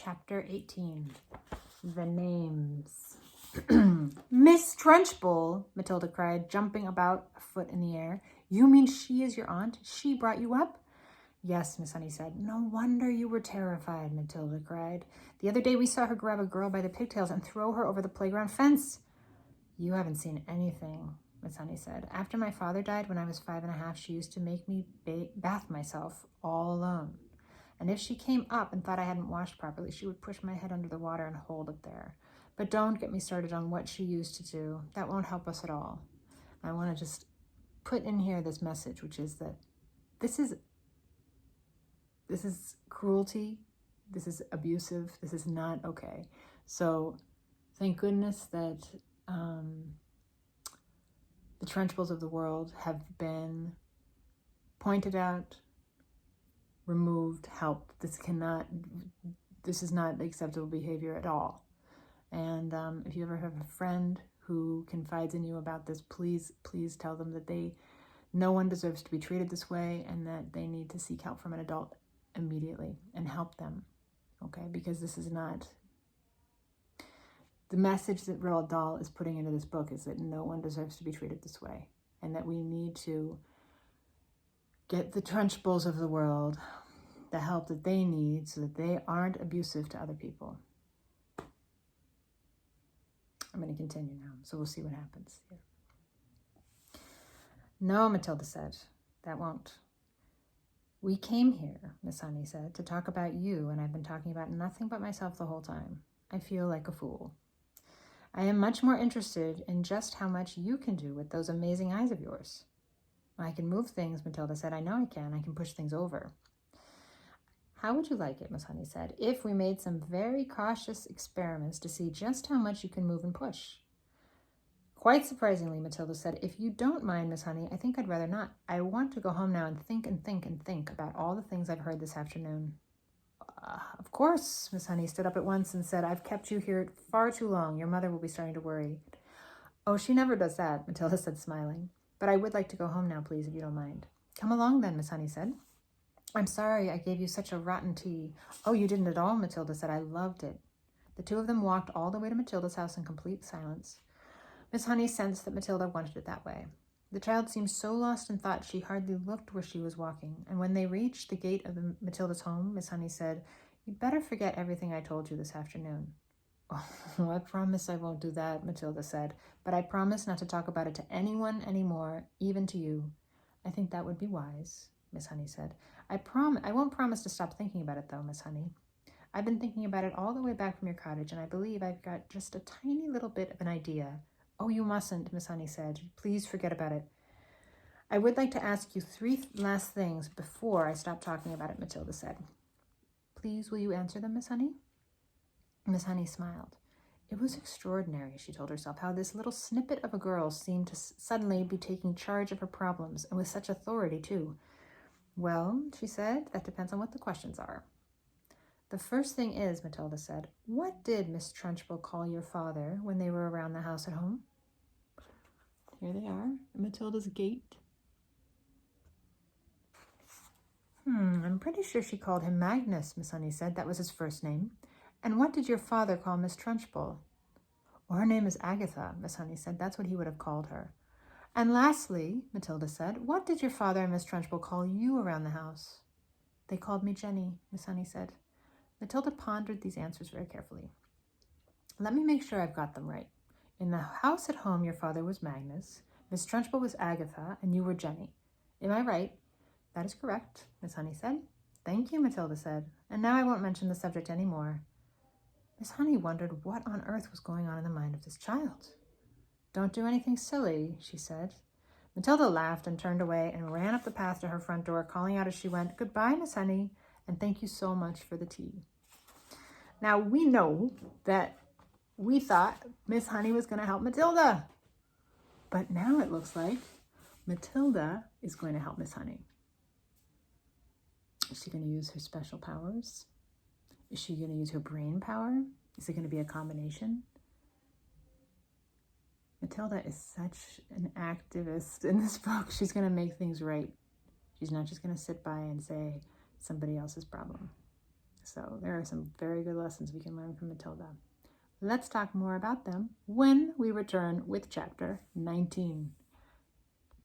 Chapter 18. The Names. Miss Trunchbull, Matilda cried, jumping about a foot in the air. You mean she is your aunt? She brought you up? Yes, Miss Honey said. No wonder you were terrified, Matilda cried. The other day we saw her grab a girl by the pigtails and throw her over the playground fence. You haven't seen anything, Miss Honey said. After my father died when I was 5.5, she used to make me bath myself all alone. And if she came up and thought I hadn't washed properly, she would push my head under the water and hold it there. But don't get me started on what she used to do. That won't help us at all. I want to just put in here this message, which is that this is cruelty. This is abusive. This is not okay. So thank goodness that the Trunchbulls of the world have been pointed out, removed, helped. This is not acceptable behavior at all. And if you ever have a friend who confides in you about this, please tell them that no one deserves to be treated this way and that they need to seek help from an adult immediately and help them, okay? Because this is not... The message that Roald Dahl is putting into this book is that no one deserves to be treated this way and that we need to get the Trunchbulls of the world the help that they need so that they aren't abusive to other people. I'm going to continue now, so we'll see what happens here. No, Matilda said, that won't. We came here, Miss Honey said, to talk about you, and I've been talking about nothing but myself the whole time. I feel like a fool. I am much more interested in just how much you can do with those amazing eyes of yours. I can move things, Matilda said. I know I can. I can push things over. How would you like it, Miss Honey said, if we made some very cautious experiments to see just how much you can move and push? Quite surprisingly, Matilda said, if you don't mind, Miss Honey, I think I'd rather not. I want to go home now and think about all the things I've heard this afternoon. Of course, Miss Honey stood up at once and said, I've kept you here far too long. Your mother will be starting to worry. Oh, she never does that, Matilda said, smiling. But I would like to go home now, please, if you don't mind. Come along then, Miss Honey said. I'm sorry I gave you such a rotten tea. Oh, you didn't at all, Matilda said. I loved it. The two of them walked all the way to Matilda's house in complete silence. Miss Honey sensed that Matilda wanted it that way. The child seemed so lost in thought she hardly looked where she was walking, and when they reached the gate of Matilda's home, Miss Honey said, You'd better forget everything I told you this afternoon. Oh, I promise I won't do that, Matilda said, but I promise not to talk about it to anyone anymore, even to you. I think that would be wise, Miss Honey said. I won't promise to stop thinking about it, though, Miss Honey. I've been thinking about it all the way back from your cottage, and I believe I've got just a tiny little bit of an idea. Oh, you mustn't, Miss Honey said. Please forget about it. I would like to ask you 3 last things before I stop talking about it, Matilda said. Please, will you answer them, Miss Honey? Miss Honey smiled. It was extraordinary, she told herself, how this little snippet of a girl seemed to suddenly be taking charge of her problems, and with such authority, too. Well, she said, that depends on what the questions are. The first thing is, Matilda said, what did Miss Trunchbull call your father when they were around the house at home? Here they are, at Matilda's gate. I'm pretty sure she called him Magnus, Miss Honey said. That was his first name. And what did your father call Miss Trunchbull? Well, her name is Agatha, Miss Honey said. That's what he would have called her. And lastly, Matilda said, what did your father and Miss Trunchbull call you around the house? They called me Jenny, Miss Honey said. Matilda pondered these answers very carefully. Let me make sure I've got them right. In the house at home, your father was Magnus, Miss Trunchbull was Agatha, and you were Jenny. Am I right? That is correct, Miss Honey said. Thank you, Matilda said. And now I won't mention the subject any more. Miss Honey wondered what on earth was going on in the mind of this child. Don't do anything silly, she said. Matilda laughed and turned away and ran up the path to her front door, calling out as she went, Goodbye, Miss Honey, and thank you so much for the tea. Now, we know that we thought Miss Honey was going to help Matilda. But now it looks like Matilda is going to help Miss Honey. Is she going to use her special powers? Is she going to use her brain power? Is it going to be a combination? Matilda is such an activist in this book. She's going to make things right. She's not just going to sit by and say somebody else's problem. So there are some very good lessons we can learn from Matilda. Let's talk more about them when we return with chapter 19.